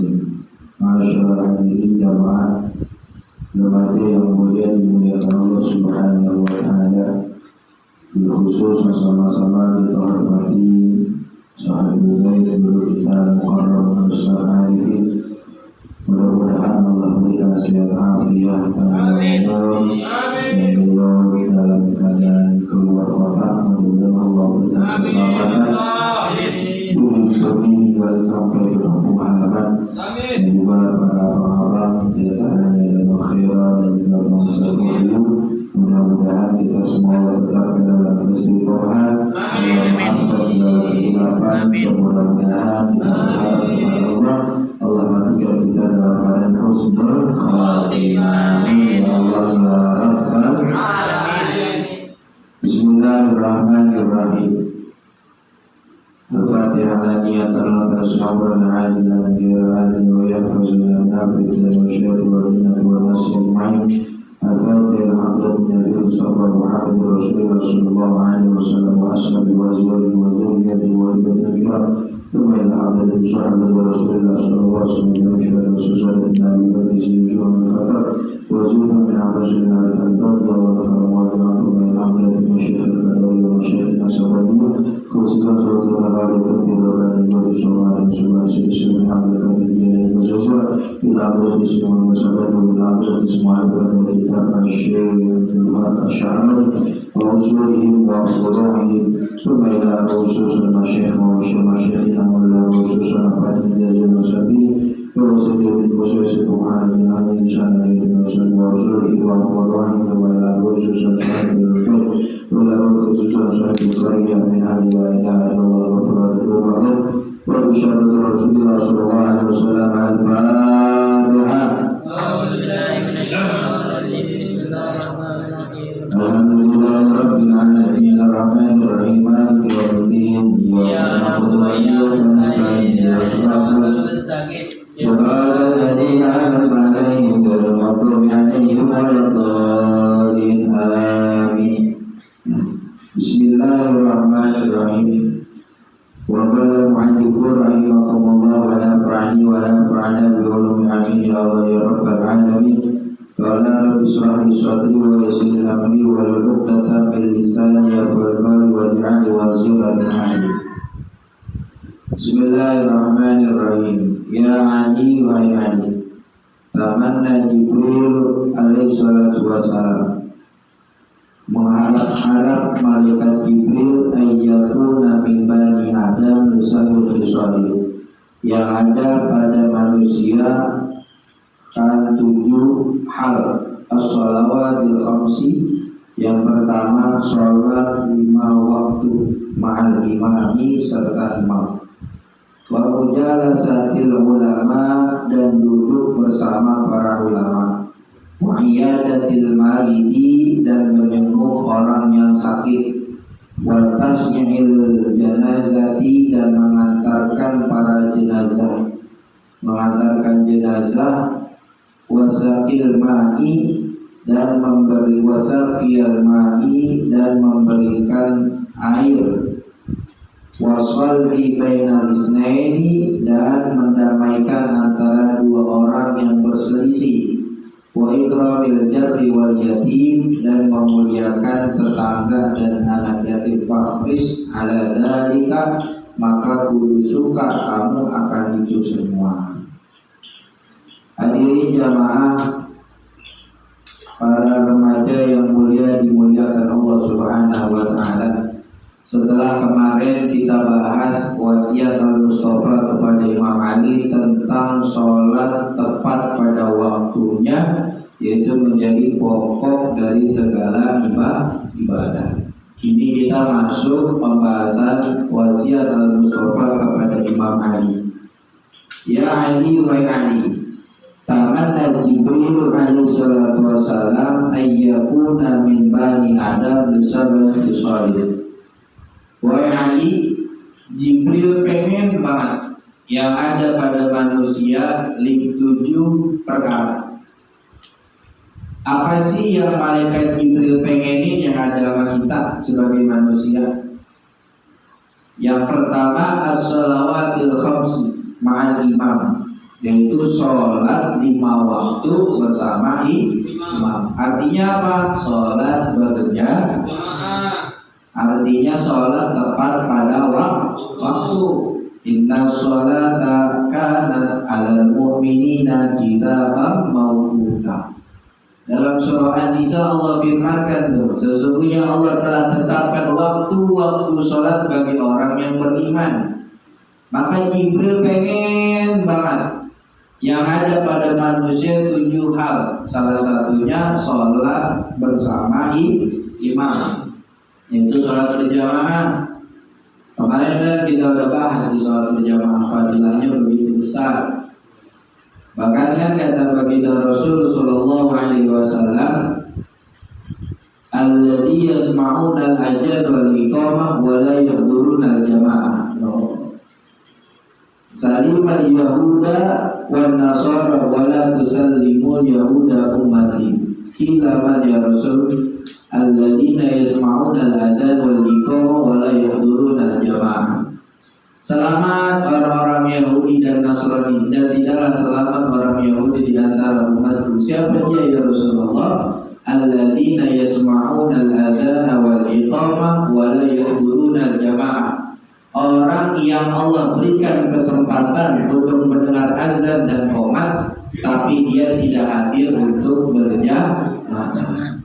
azim. Masyaallah hadirin jamaah lembaga yang mulia dimuliakan Allah Subhanahu wa taala. Khusus sama-sama kita hormati sahabat baik guru kita Mukarram Besar Arifin. Mudah-mudahan Allah berikan sehat afiat dan beliau dalam keadaan keluar kota. Mudah-mudahan Allah berikan keselamatan hingga sampai ke kampung halaman, dan juga para pengabar di antaranya dan akhirat dan juga bangsa Melayu. Mudah-mudahan kita semua tetap dalam istiqomah, maafkan segala kehilafan, dan mudah-mudahan kita berharap kepada Allah matikan kita dalam keadaan husnul khatimah. Ya Allah ya Rabbal alamin. Bismillahirrahmanirrahim. Al-Fatihah lagi antara tasawwur dan ajilan kiraan wa yahfazuna min abdillah wa syaitan wa innati wa nasi'in. Al-Fatihah hadrat Nabi sallallahu Muhammad Rasulullah sallallahu alaihi wasallam wa ashabihi wa azwajihi wa dhurriyyatihi wa ibadihi thumma ila hadrat sahabat Rasulullah sallallahu alaihi wasallam wa syaitan Nabi wa disini wa khatar wa zuhur min abasilna al-qadar wa kharamatu wa ila hadrat masyayikh al-badawi wa masyayikh nasabiyyin khususnya saudara Khalid bin Abdul Ghani sallallahu alaihi wasallam sisi hadrat Nabi Muhammad ila hadrat semua masalah ila hadrat semua ibadah Asy'ari wa usulihim wa furu'ihim thumma ila usul masyayikh wa masyayikhina wa ila usul al-fadhil al-sabi wa usul al-usul al-mu'allim insana wa usul wa furu'ihim wa ila usul al-fadhil wa ila usul al-sabi min ahli wa ila Allah wa furu'ihim wa usul Rasulullah sallallahu alaihi wasallam al-Fatihah. Alhamdulillah Rabbil Alamin Ar-Rahman Ar-Rahim Maliki Yawmiddin Iyyaka na'budu wa iyyaka nasta'in Ihdinas siratal ladzina an'amta 'alaihim ghairil maghdubi 'alaihim waladdallin. Amin. Bismillahirrahmanirrahim. Wa qala mu'allifur rahimahullah wa nafa'ani wa nafa'ana bi ulumi 'alihi ya rabbal alamin. Qala bismillah sadri wa yassir amri wa luqata bil lisani yafqahu qawli wa ja'al wazira min ahli. Bismillahirrahmanirrahim. Ya Ali wa ya Ali, tamanna Jibril alaihi salatu wassalam, mengharap-harap malaikat Jibril ayyakuna min bani Adam lisabul khisali, yang ada pada manusia kan 7 hal. As-shalawatil khamsi, yang pertama sholat 5 waktu ma'al imami serta imam. Wa mujalasatil ulama, dan duduk bersama para ulama. Wa iyadatil maridi, dan menjenguk orang yang sakit. Wa tasnyil janazati, dan mengantarkan para jenazah. Mengantarkan jenazah. Wasaqil ma'i, dan memberi wasaqil ma'i, dan memberikan air. Wasalhi bainal isnaini, dan mendamaikan antara 2 orang yang berselisih. Wa ikramil jarri wal yatim, dan memuliakan tetangga dan anak yatim. Fahris ala dalika, maka kudu suka kamu akan itu semua. Hadirin jamaah, para remaja yang mulia dimuliakan Allah Subhanahu wa taala. Setelah kemarin kita bahas wasiat Al-Mustafa kepada Imam Ali tentang sholat tepat pada waktunya, yaitu menjadi pokok dari segala ibadah. Kini kita masuk pembahasan wasiat Al-Mustafa kepada Imam Ali. Ya Ali wa Ali, tamanna Jibril alaihi salatu wassalam ayyakuna min bani Adam lisabah khisalih. Wahai Ali, Jibril pengen banget yang ada pada manusia 7 perkara. Apa sih yang malaikat Jibril pengenin yang ada sama kita sebagai manusia? Yang pertama, as-shalawatil khamsi ma'al imam, yaitu sholat 5 waktu bersama imam. Artinya apa? Sholat berjamaah. Artinya sholat tepat pada waktu. Inna sholata kanat 'alal mu'minina kitaban mawquta. Dalam surah An-Nisa Allah firmankan tuh, sesungguhnya Allah telah tetapkan waktu-waktu sholat bagi orang yang beriman. Maka Jibril pengen banget yang ada pada manusia 7 hal. Salah satunya sholat bersama imam, yaitu sholat berjamaah. Kemarin kan kita udah bahas di sholat berjamaah, fadilahnya begitu besar. Bahkan kan kata baginda Rasul sallallahu alaihi wasallam, alladzi yasma'una al-ajal wal iqamah wa la yahduruna al-jamaah. Salimul yahuda wan nasara wa la tusallimul yahuda ummati. Qila man ya Rasul? Alladzina yasma'una al-adzan wal iqamah wa la yahduruna al-jamaah. Selamat orang-orang Yahudi dan Nasrani, dan tidaklah selamat orang Yahudi di antara umatku. Siapa dia ya Rasulullah? Alladzina yasma'una al-adzan wal iqamah wa la yahduruna al-jamaah. Orang yang Allah berikan kesempatan untuk mendengar azan dan qomat, tapi dia tidak hadir untuk berjamaah.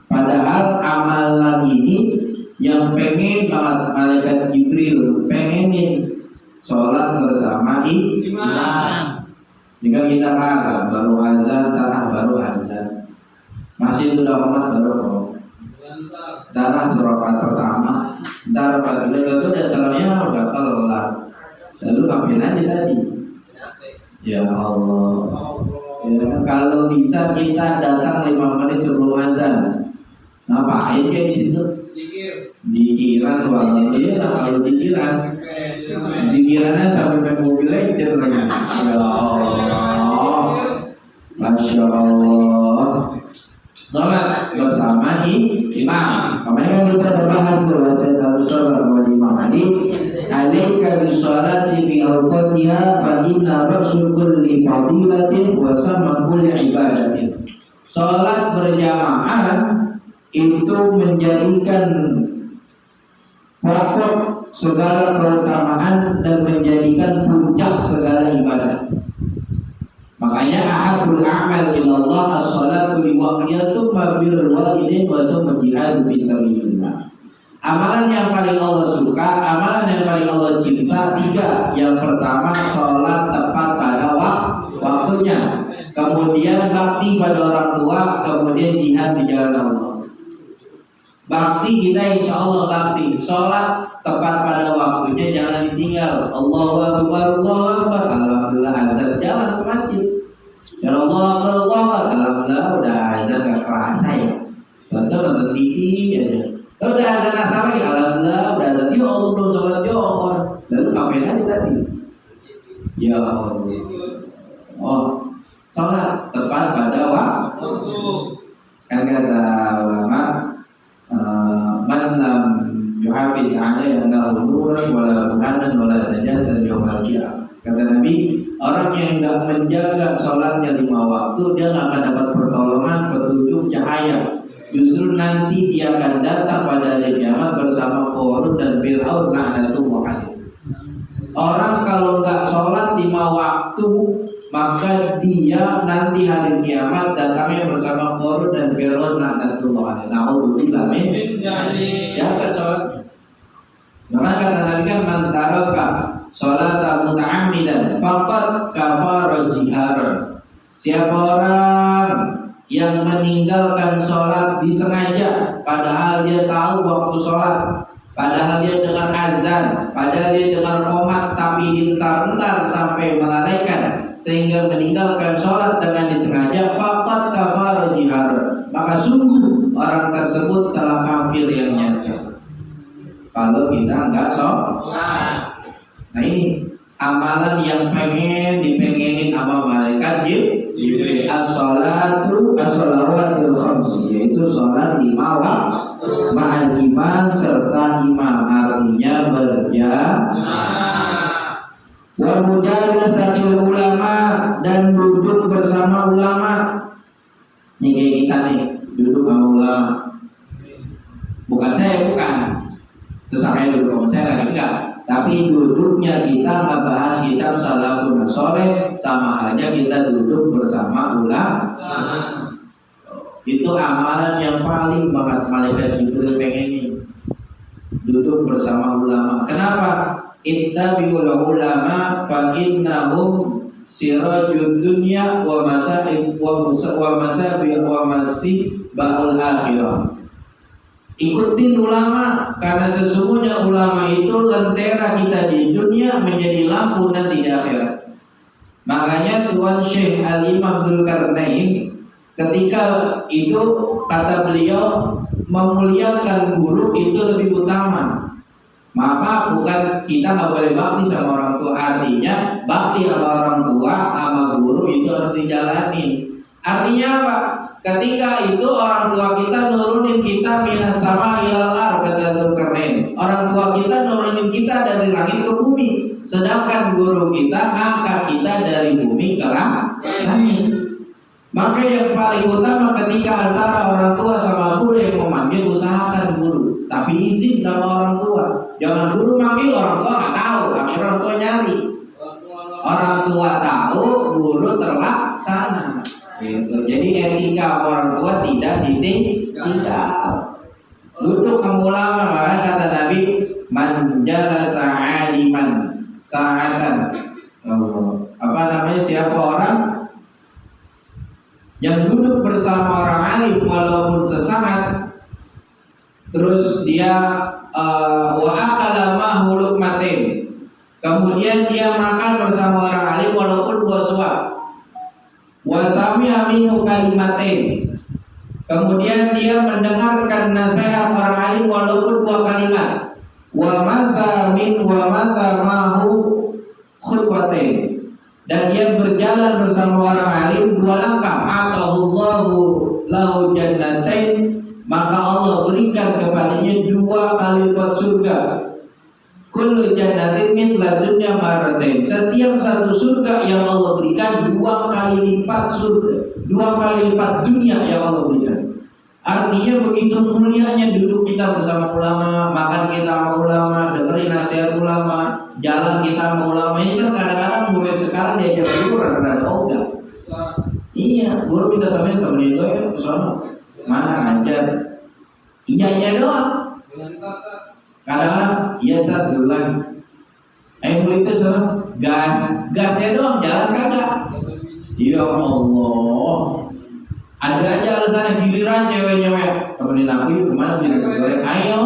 Padahal amalan ini yang pengen banget malaikat Jibril pengenin sholat bersama imam. Jika kita kagak baru azan, tanah baru azan, masih sudah umat baru tanah surat pertama, ntar pagi itu dasarnya udah kelar. Lalu ngapain aja tadi? Ya Allah. Ya, kalau bisa kita datang 5 menit sebelum azan. Ngapain kayak di situ? Dikiran doang. Iya kalau dikiran. Zikirannya sampai main mobil lecet lagi. Ya Allah, Masya Allah. Sholat bersama imam. Kemarin kan kita berbahas bahwa dalam sholat bersama imam ini, alaika bisolati bi awqatiha fa inna rasul kulli fadilatin wa sama kulli ibadatin. Sholat berjamaah itu menjadikan pokok segala keutamaan dan menjadikan puncak segala ibadah. Makanya ahabul a'mal ilallah as-salatu li waqtiyatu mabirul walidain wa jihadu fi sabilillah. Amalan yang paling Allah suka, amalan yang paling Allah cinta 3. Yang pertama sholat tepat pada waktunya, kemudian bakti pada orang tua, kemudian jihad di jalan Allah. Bakti kita insya Allah bakti, sholat tepat pada waktunya, jangan ditinggal. Allahu Akbar, Allahu Akbar, alhamdulillah azan, jangan ke masjid. Ya Allah, alhamdulillah udah azan gak kerasa ya. Nonton TV aja. Kalau udah azan asar lagi, alhamdulillah udah azan. Ya Allah belum sholat Johor. Lalu ngapain aja tadi? Ya Allah. Oh, sholat tepat pada waktu. Kan kata ulama, man lam yuhafiz 'alaihi nuran wala burhanan wala najatan yaumil qiyamah. Kata Nabi, orang yang enggak menjaga sholatnya 5 waktu, dia enggak akan dapat pertolongan, petunjuk, cahaya. Justru nanti dia akan datang pada hari kiamat bersama Qarun dan Fir'aun la'natullah alaih. Orang kalau enggak sholat 5 waktu, maka dia nanti hari kiamat datangnya bersama Qarun dan Fir'aun la'natullah alaih. Na'udzubillah min dzalik. Jaga sholat. Maka kata Nabi kan, man taraka sholata muta'ammidan faqad kafara jiharan. Siapa orang yang meninggalkan sholat disengaja, padahal dia tahu waktu sholat, padahal dia dengar azan, padahal dia dengar qomat, tapi dientar-entar sampai melalaikan sehingga meninggalkan sholat dengan disengaja, faqad kafara jiharan, maka sungguh orang tersebut telah kafir yang nyata. Kalau kita enggak sholat. Nah ini amalan yang pengen dipengenin sama malaikat Jibril. As-sholawatul khams, yaitu sholat 5 waktu ma'al imam serta imam, artinya berjamaah. Wa mujalasatil ulama, dan duduk bersama ulama. Ini kayak kita nih, duduk sama ulama. Bukan saya, bukan. Terus saya duduk sama saya lagi enggak. Tapi duduknya kita membahas kitab Salafun Sholeh, sama halnya kita duduk bersama ulama. Itu amalan yang paling banget malaikat Jibril pengenin. Duduk bersama ulama. Kenapa? Ittabi'ul ulama fa innahum sirajud dunya wa masabih ba'ul akhirah. Ikutin ulama, karena sesungguhnya ulama itu lentera kita di dunia menjadi lampu nanti di akhirat. Makanya Tuan Syekh Al-Imam Dzulkarnain ketika itu kata beliau, memuliakan guru itu lebih utama. Maka bukan kita nggak boleh bakti sama orang tua, artinya bakti sama orang tua sama guru itu harus dijalanin. Artinya apa? Ketika itu orang tua kita nurunin kita minas sama ilal ar, kata Dzulkarnain. Orang tua kita nurunin kita dari langit ke bumi, sedangkan guru kita angkat kita dari bumi ke langit. Maka yang paling utama ketika antara orang tua sama guru yang memanggil, usahakan guru, tapi izin sama orang tua. Jangan guru manggil orang tua nggak tahu, akhirnya orang tua nyari. Orang tua tahu, guru terlaksana. Gitu. Jadi etika orang tua tidak ditinggal. Duduk sama ulama, maka kata Nabi, man jalasa aliman sa'atan. Apa namanya? Siapa orang yang duduk bersama orang alim walaupun sesaat, terus dia wa akala mahu luqmatin, kemudian dia makan bersama orang alim walaupun 2 suap, wa sami'a minhu kalimatin, kemudian dia mendengarkan nasihat orang alim walaupun 2 kalimat, wa masa mahu khutbatin, dan dia berjalan bersama orang alim 2 langkah, atahullahu lahu jannatain, maka Allah berikan kepadanya 2 kali lipat surga. Kullu jannatin mithla dunya maratain, setiap satu surga yang Allah berikan 2 kali lipat surga, 2 kali lipat dunia yang Allah berikan. Artinya begitu mulianya duduk kita bersama ulama, makan kita sama ulama, dengerin nasihat ulama, jalan kita sama ulama. Ini kan kadang-kadang bukan sekarang diajak guru rada-rada ogah. Iya, guru minta temenin gue ya ke sono. Mana ngajar? Iya doang. Kadang-kadang iya saat duluan. Beli itu sono gasnya doang, jalan kagak. Ya Allah. Ada aja alasannya, giliran cewek-cewek temenin aku kemana beli nasi goreng, ayo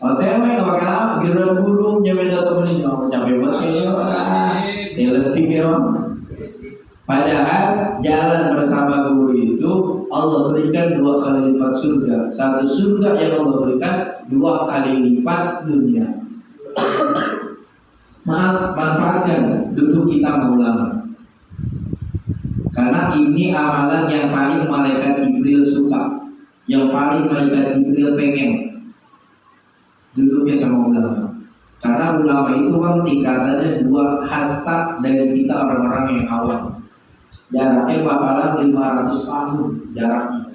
OTW gak pakai lama, giliran guru cewek datang temenin, oh capek banget ya letih ya. Padahal jalan bersama guru itu Allah berikan 2 kali lipat surga. Satu surga yang Allah berikan 2 kali lipat dunia. Manfaatkan duduk kita sama ulama, karena ini amalan yang paling malaikat Jibril suka, yang paling malaikat Jibril pengen duduknya sama ulama. Karena ulama itu kan tingkatannya 2 hasta dari kita orang-orang yang awam. Jaraknya bakalan 500 tahun jaraknya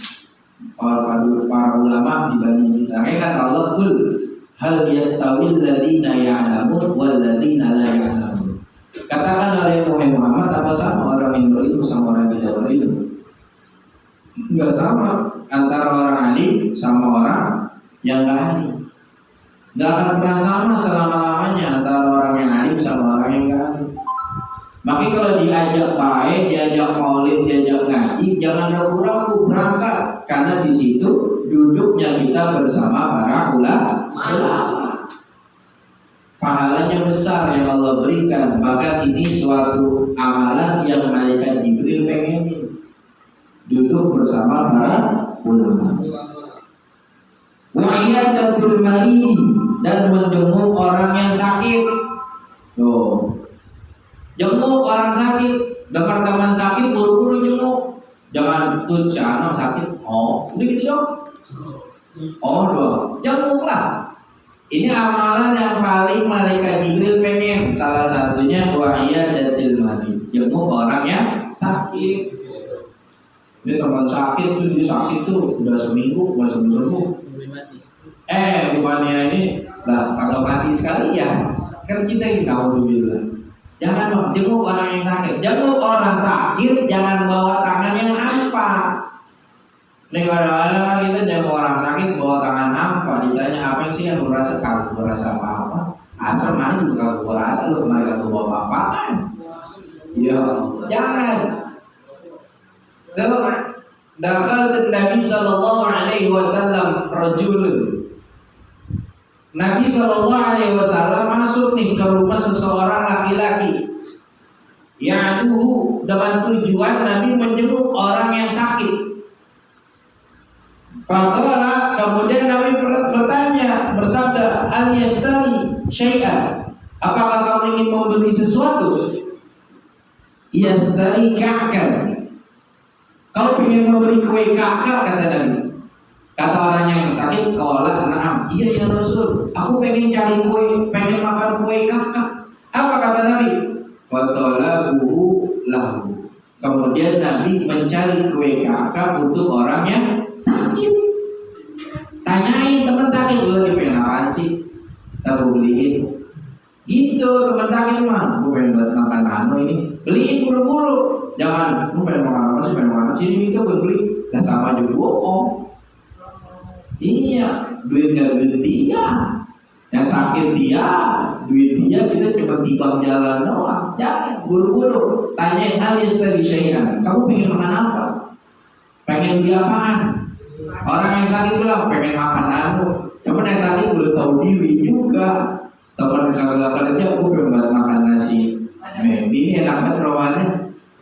para ulama dibanding kita. Kayak kata Allah, "Qul hal yastawil ladzina ya'lamun wal ladzina la ya'lamun." Katakan oleh Muhammad, apa sama orang yang berilmu sama orang yang tidak berilmu? Enggak sama antara orang alim sama orang yang enggak alim. Enggak akan pernah sama selama-lamanya antara orang yang alim sama orang yang enggak alim. Makanya kalau diajak baik, diajak maulid, diajak ngaji, jangan ragu-ragu berangkat, karena di situ duduknya kita bersama para ulama. Pahalanya besar yang Allah berikan. Maka ini suatu amalan yang malaikat Jibril pengenin, duduk bersama para ulama. Wa'iyadatul marid, dan menjenguk orang yang sakit. Jenguk orang sakit, dengar teman sakit buru-buru jenguk. Jangan tuh sakit. Oh, udah gitu dong. Oh, doang. Jenguklah. Ini amalan yang paling malaikat Jibril pengen. Salah satunya wa'iyadatil marid, jenguk orang yang sakit. Ini teman sakit tuh, dia sakit tuh udah seminggu masih belum sembuh. Bukannya ini lah kagak mati sekalian. Kan kita ini naudzubillah. Jangan jenguk orang yang sakit. Jenguk orang sakit, jangan bawa tangan yang hampa. Ini kadang-kadang kita jenguk orang sakit bawa tangan hampa. Ditanya apa sih yang merasa kalau merasa apa-apa? Asal mana juga kalau merasa lu kemarin kalau bawa apa-apaan? Ya, jangan. Dakhalun Nabi sallallahu alaihi wasallam rajulun. Nabi sallallahu alaihi wasallam masuk nih ke rumah seseorang laki-laki. Ya'duhu, dengan tujuan Nabi menjenguk orang yang sakit. Faqala, kemudian Nabi bertanya, bersabda, "Al yastari syai'an?" Apakah kamu ingin membeli sesuatu? Yastari ka'kan. Kau ingin membeli kue kakak, kata Nabi. Kata orang yang sakit, qala na'am. Iya ya Rasul, aku pengen cari kue, pengen makan kue kakak. Apa kata Nabi? Fatalabuhu lahu. Kemudian Nabi mencari kue kakak untuk orang yang sakit. Tanyain teman sakit, lu lagi pengen apaan sih? Aku beliin. Gitu teman sakit mah, gue pengen buat makan anu ini. Beliin buru-buru. Jangan, lu pengen makan apa sih? Pengen makan apa sih? Ini minta gue beli. Gak sama aja bohong. Iya, duitnya duit dia. Yang sakit dia, duit dia, kita cuma timbang jalan doang. Jangan, buru-buru. Tanyain alis dari syai'an. Kamu pengen makan apa? Pengen beli apaan? Orang yang sakit bilang pengen makan anu. Cuman yang sakit udah tahu diri juga. Teman kagak kerja, aku pengen makan nasi. Ini enak banget rawannya.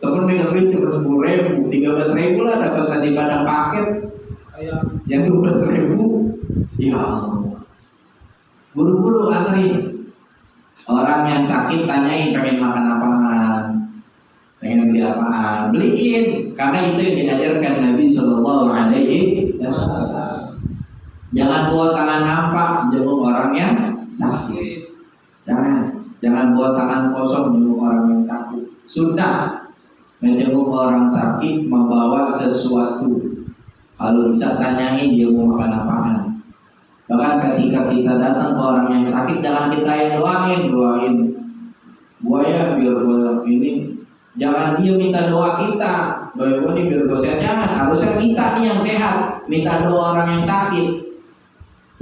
Temen megang duit cuma 10.000, 13.000 lah dapat nasi padang paket. Yang 12.000, ya Allah. Buru-buru antri. Orang yang sakit tanyain pengen makan apaan, pengen beli apaan, beliin. Karena itu yang diajarkan Nabi Sallallahu Alaihi Wasallam. Jangan bawa tangan hampa jenguk orang yang sakit. Jangan bawa tangan kosong jenguk orang yang sakit. Sunnah menjenguk orang sakit membawa sesuatu. Kalau bisa tanyain dia mau makan apaan. Bahkan ketika kita datang ke orang yang sakit, jangan kita yang doain. Gua ya biar gua ini. Jangan dia minta doa kita. Gua ini biar gua sehat. Jangan. Harusnya kita nih yang sehat. Minta doa orang yang sakit.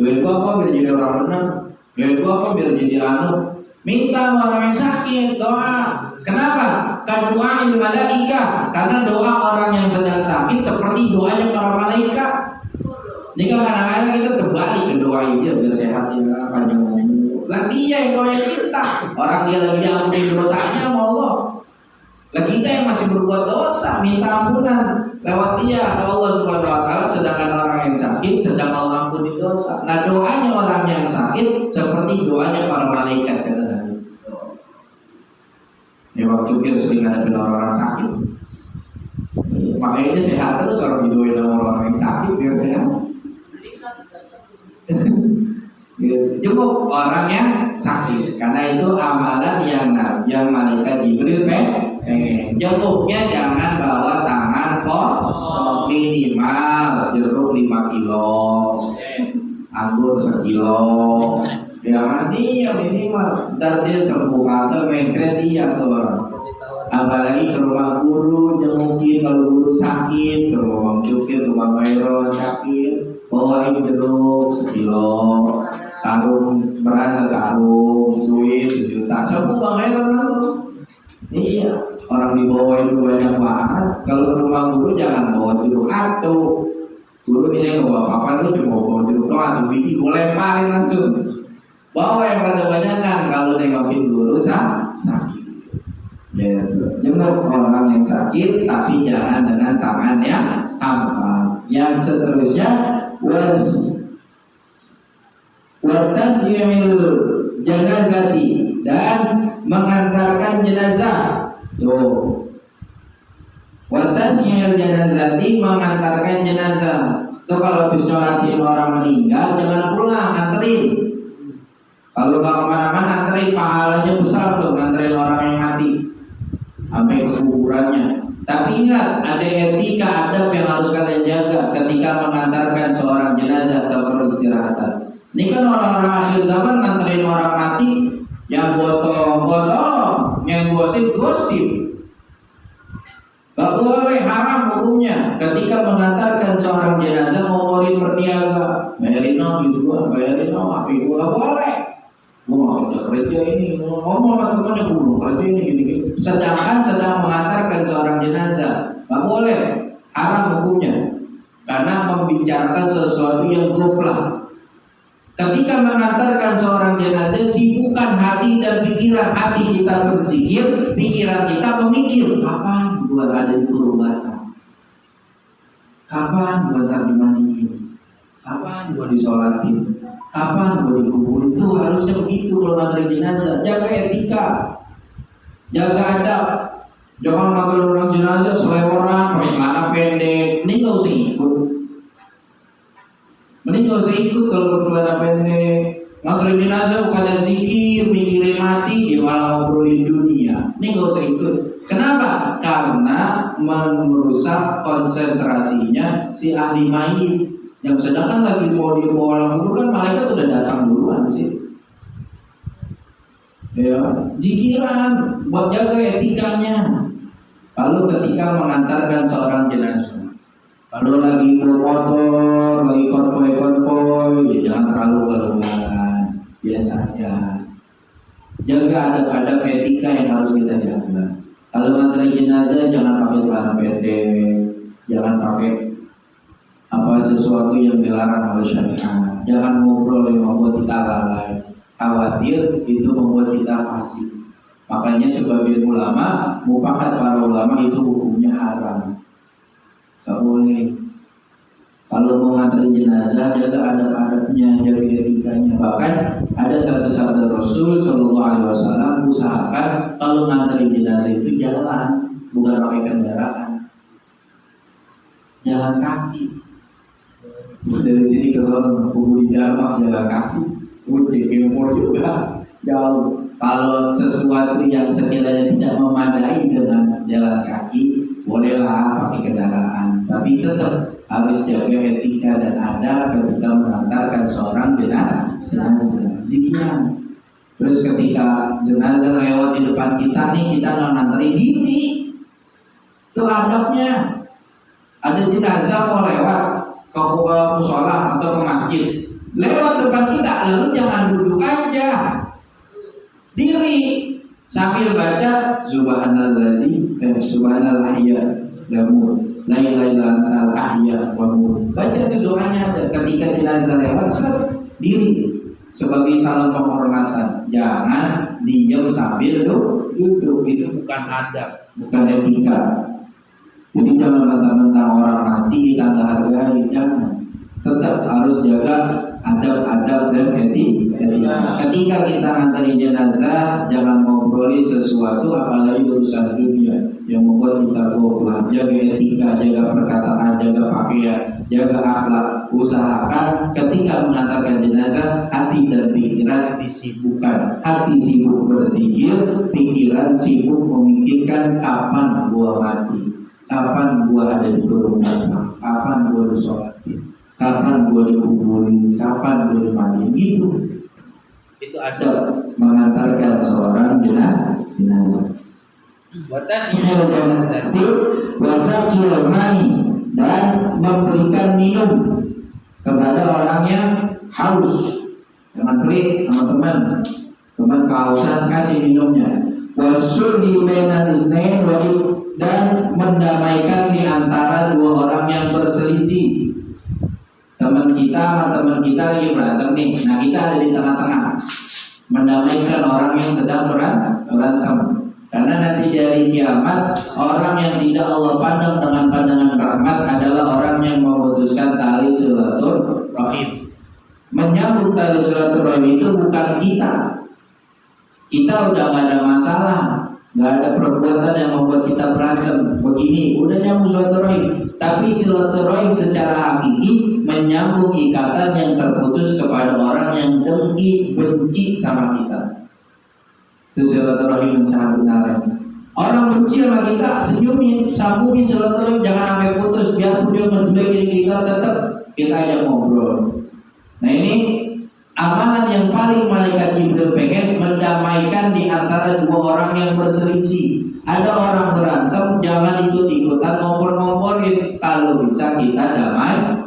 Doain gua apa biar jadi orang benar. Doain gua apa biar jadi anu. Minta orang yang sakit doa. Kenapa? Kan doain malaika. Karena doa orang yang sedang sakit seperti doanya para malaikat. Ini kan kadang-kadang kita terbalik ke doain dia biar sehat ya, panjang umur. Lah dia yang doain kita. Orang dia lagi diampuni dosanya sama Allah. Lah kita yang masih berbuat dosa minta ampunan lewat dia ke Allah Subhanahu wa taala, sedangkan orang yang sakit sedang Allah ampuni dosa. Nah, doanya orang yang sakit seperti doanya para malaikat kata Nabi. Ya waktu kita sering ngadepin orang sakit. Makanya dia sehat terus orang didoain sama orang yang sakit biar sehat. Jenguk orang yang sakit, karena itu amalan yang malaikat Jibril pengen. Jenguknya jangan bawa tangan kosong, minimal jeruk 5 kilo, anggur 1 kilo. Ya minimal. Ntar dia sembuh atau mengkret dia tuh. Apalagi ke rumah guru jengukin kalau guru sakit, ke rumah jukir, ke rumah Mayron sakit, bawain jeruk 1 kilo, karung beras sekarung, duit 1 juta, sembuh Bang Mayron tuh. Iya, orang dibawain banyak banget. Kalau ke rumah guru jangan bawa jeruk atuh. Guru ini nggak bawa apa-apa, lu cuma bawa jeruk doang, biji gue lemparin langsung. Bawa yang rada banyak kan kalau nengokin guru sakit. Ya, jenguk orang yang sakit, tapi jangan dengan tangan yang hampa. Yang seterusnya watasyimil janazati, dan mengantarkan jenazah. Tuh, watasyimil janazati, mengantarkan jenazah. Tuh kalau habis nyolatin orang meninggal jangan pulang, anterin. Kalau nggak kemana-mana anterin, pahalanya besar tuh nganterin orang yang mati sampai ke kuburannya. Tapi ingat, ada etika, adab yang harus kalian jaga ketika mengantarkan seorang jenazah ke peristirahatan. Ini kan orang-orang akhir zaman nganterin orang mati, yang gotong-gotong, yang gosip-gosip. Gak boleh, haram hukumnya. Ketika mengantarkan seorang jenazah ngomorin berniaga, bayarin duit gua, bayarin api gua, gak boleh. Gua udah kerja ini, ngomong sama temannya, gua belum kerja ini gini-gini. Sedangkan sedang mengantarkan seorang jenazah, gak boleh, haram hukumnya. Karena membicarakan sesuatu yang ghaflah. Ketika mengantarkan seorang jenazah, sibukkan hati dan pikiran. Hati kita berzikir, pikiran kita memikir, kapan gua ada di kurubatan, kapan gua ntar dimandiin, kapan gua disolatin, kapan gua dikubur. Itu harusnya begitu kalau nganterin jenazah. Jaga etika, jaga adab. Jangan nganterin orang jenazah seleweran, pakai celana pendek. Ini nggak usah ikut. Mending gak usah ikut kalau celana pendek. Nganterin jenazah bukannya zikir, mikirin mati, dia malah ngobrolin dunia. Ini gak usah ikut. Kenapa? Karena merusak konsentrasinya si ahli mayit. Yang sedangkan lagi mau dibawa orang kubur kan malaikat udah datang duluan sih. Ya, zikiran buat jaga etikanya. Lalu ketika mengantarkan seorang jenazah, kalau lagi bermotor, lagi konvoy, ya jangan terlalu berlebihan, biasa aja. Jaga adab-adab etika yang harus kita jaga. Kalau nganterin jenazah jangan pakai celana pendek, jangan pakai sesuatu yang dilarang oleh syariat. Jangan ngobrol yang membuat kita lalai. Khawatir itu membuat kita fasik. Makanya sebagian ulama, mufakat para ulama itu hukumnya haram. Gak boleh. Kalau mau nganterin jenazah, jaga adab-adabnya, jaga etikanya. Bahkan ada satu sabda Rasul Shallallahu Alaihi Wasallam, usahakan kalau nganterin jenazah itu jalan, bukan pakai kendaraan, jalan kaki. Dari sini ke sana, kubur di Dharma jalan kaki, uji kemur juga jauh. Kalau sesuatu yang sekiranya tidak memadai dengan jalan kaki, bolehlah pakai kendaraan, tapi tetap harus jaga etika dan adab ketika mengantarkan seorang jenazah. Zikiran. Terus ketika jenazah lewat di depan kita nih, kita nggak nganterin diri. Itu adabnya. Ada jenazah mau lewat ke musola atau ke masjid, lewat depan kita, lalu jangan duduk aja, diri. Sambil baca subhanalladzi subhanallahiyya lamut la ilaha illa antal ahya wa mut. Baca itu doanya ada ketika jenazah lewat, diri sebagai salam penghormatan. Jangan diam sambil duduk, itu bukan adab, bukan etika. Jadi jangan mentang-mentang orang mati kita nggak hargai, jangan. Tetap harus jaga adab-adab dan etika. Ketika kita nganterin jenazah, jangan ngobrolin sesuatu apalagi urusan dunia yang membuat kita goblok. Jaga etika, jaga perkataan, jaga pakaian, jaga akhlak. Usahakan ketika mengantarkan jenazah, hati dan pikiran disibukkan. Hati sibuk berzikir, pikiran sibuk memikirkan kapan gua mati, kapan gua ada di kurungan, kapan gua disolatin, kapan gua dikuburin, kapan gua dimandiin. Gitu. Itu ada mengantarkan seorang jenazah. Watasmil jenazati wasaqil mani, dan memberikan minum kepada orang yang haus. Jangan pelit sama teman kehausan, kasih minumnya. Wasulhi bainal isnain, dan mendamaikan di antara dua orang yang berselisih. Teman kita sama teman kita lagi berantem nih, nah kita ada di tengah-tengah, mendamaikan orang yang sedang berantem. Karena nanti dari kiamat, orang yang tidak Allah pandang dengan pandangan rahmat adalah orang yang memutuskan tali silaturahim. Menyambung tali silaturahim itu bukan kita. Kita udah gak ada masalah. Nggak ada perbuatan yang membuat kita berantem. Begini, udah nyambung silaturahim. Tapi silaturahim secara hakiki menyambung ikatan yang terputus kepada orang yang dengki, benci sama kita. Itu silaturahim yang sangat benar. Orang benci sama kita, senyumin, sambungin silaturahim, jangan sampai putus. Biarpun dia mendudukin kita, tetap kita aja ngobrol. Nah ini amalan yang paling malaikat Jibril pengen mendamaikan di antara dua orang yang berselisih. Ada orang berantem, jangan ikut-ikutan ngompor-ngomporin. Kalau bisa kita damai,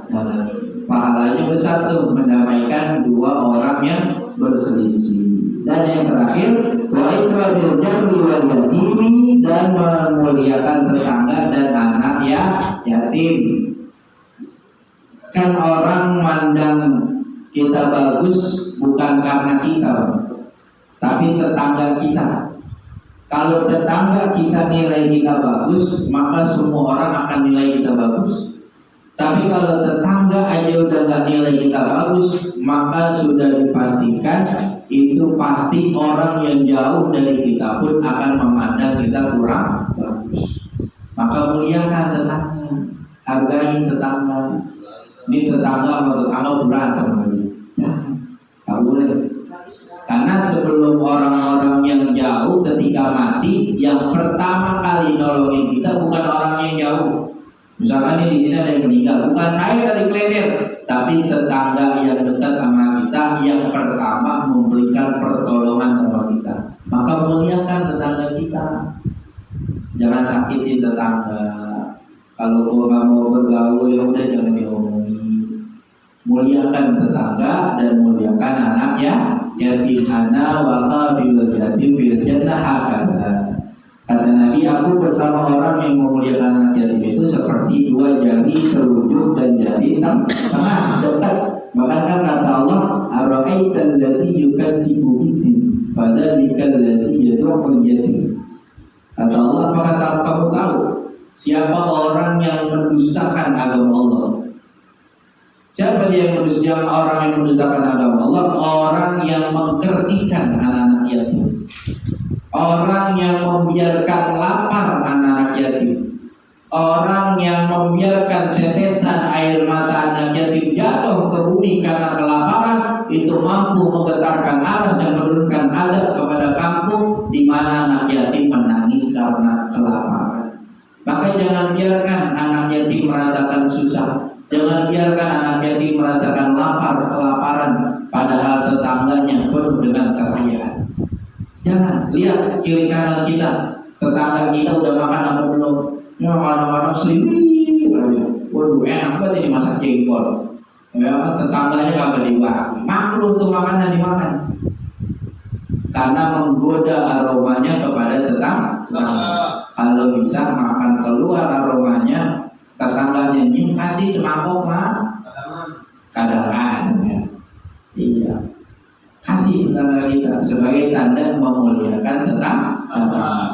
pahalanya besar tuh, mendamaikan dua orang yang berselisih. Dan yang terakhir, wa ikramil jarri wal yatimi, dan memuliakan tetangga dan anak yatim. Kan orang mandang kita bagus bukan karena kita, tapi tetangga kita. Kalau tetangga kita nilai kita bagus, maka semua orang akan nilai kita bagus. Tapi kalau tetangga aja udah gak nilai kita bagus, maka sudah dipastikan itu pasti orang yang jauh dari kita pun akan memandang kita kurang bagus. Maka muliakan tetangga, hargai tetangga. Ini tetangga sama tetangga berantem lagi. Gak boleh. Karena sebelum orang-orang yang jauh ketika mati, yang pertama kali nolongin kita bukan orang yang jauh. Misalkan di sini ada yang meninggal, bukan saya dari Klender, tapi tetangga yang dekat sama kita yang pertama memberikan pertolongan sama kita. Maka muliakan tetangga kita. Jangan sakitin tetangga. Kalau kau nggak mau bergaul, ya udah jangan diomongin. Muliakan tetangga dan muliakan anak yatim. Ana wa qabil yatim bil jannah hakata. Kata Nabi, aku bersama orang yang memuliakan anak yatim itu seperti dua jari telunjuk dan jari tengah dekat. Bahkan kan kata Allah, ara'aital ladzi yukadzibu biddin fadzalikal ladzi yad'ul yatim. Kata Allah, apakah kamu tahu siapa orang yang mendustakan agama Allah? Siapa dia yang mendustakan? Orang yang mendustakan agama Allah, orang yang mengkerdikan anak-anak yatim, orang yang membiarkan lapar anak-anak yatim, orang yang membiarkan tetesan air mata anak yatim jatuh ke bumi karena kelaparan, itu mampu menggetarkan aras dan menurunkan adab kepada kampung di mana anak yatim menangis karena kelaparan. Maka jangan biarkan anak yatim merasakan susah. Jangan biarkan anak yatim merasakan lapar, kelaparan, padahal tetangganya penuh dengan kekayaan. Jangan lihat kiri kanan kita, tetangga kita udah makan apa belum? Makan selimut aja. Waduh, enak banget ini masak jengkol. Ya, tetangganya kagak dibagi. Makruh tuh makanan dimakan. Karena menggoda aromanya kepada tetangga. Kalau bisa makan keluar aromanya, tetangganya nyium kasih semangkok mah kadang-kadang ya. Iya, kasih tetangga kita sebagai tanda memuliakan tetangga.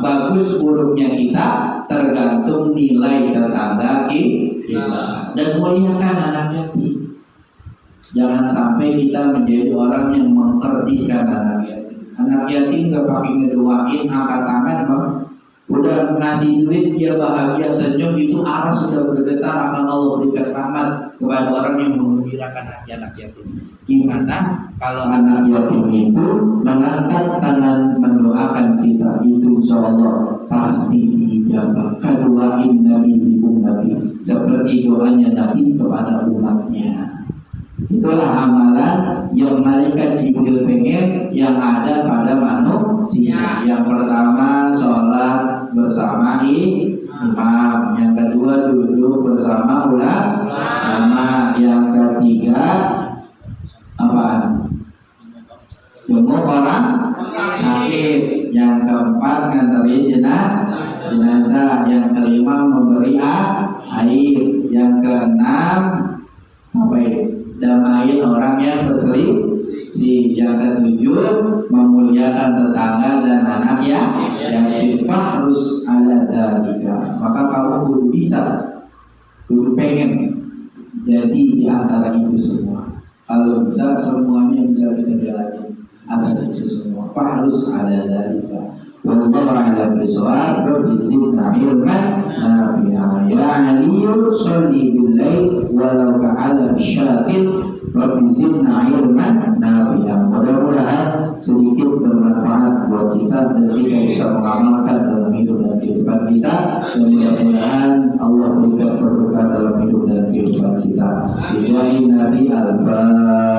Bagus buruknya kita tergantung nilai tetangga kita. Dan muliakan anak yatim. Jangan sampai kita menjadi orang yang mengkerdikan anak yatim. Anak yatim gak pakai ngedoain, angkat tangan bang. Udah ngasih duit dia bahagia senyum, itu aras sudah bergetar, akan Allah berikan rahmat kepada orang yang menggembirakan hati anak yatim. Gimana kalau anak yatim itu mengangkat tangan mendoakan kita, itu insyaallah pasti diijabah. Kaduain Nabi di ummati, seperti doanya Nabi kepada umatnya. Itulah amalan yang malaikat Jibril pengen yang ada pada manusia. Yang pertama sholat bersama imam, yang kedua duduk bersama ulama, yang ketiga apaan? Jenguk orang sakit, yang keempat nganterin jenazah, yang kelima memberi air, yang keenam apa itu? Damain orang yang berselisih, yang ketujuh memuliakan tetangga dan anak yang harus ada dalika. Maka kamu kudu bisa, kudu pengen jadi di antara itu semua. Kalau bisa semuanya bisa kita jalani atas itu semua. Harus ada dalika. Wallahu a'lam bishawab. Rabbi zidna ilman nafi'a. Ya Aliyu sholli bil lail walau ka'ala bisyakil. Rabbi zidna ilman nafi'a. Mudah-mudahan sedikit bermanfaat buat kita dan kita bisa mengamalkan dalam hidup dan kehidupan kita, dan mudah-mudahan Allah berikan berkah dalam hidup dan kehidupan kita. Billahi Nabi Al-Fatihah.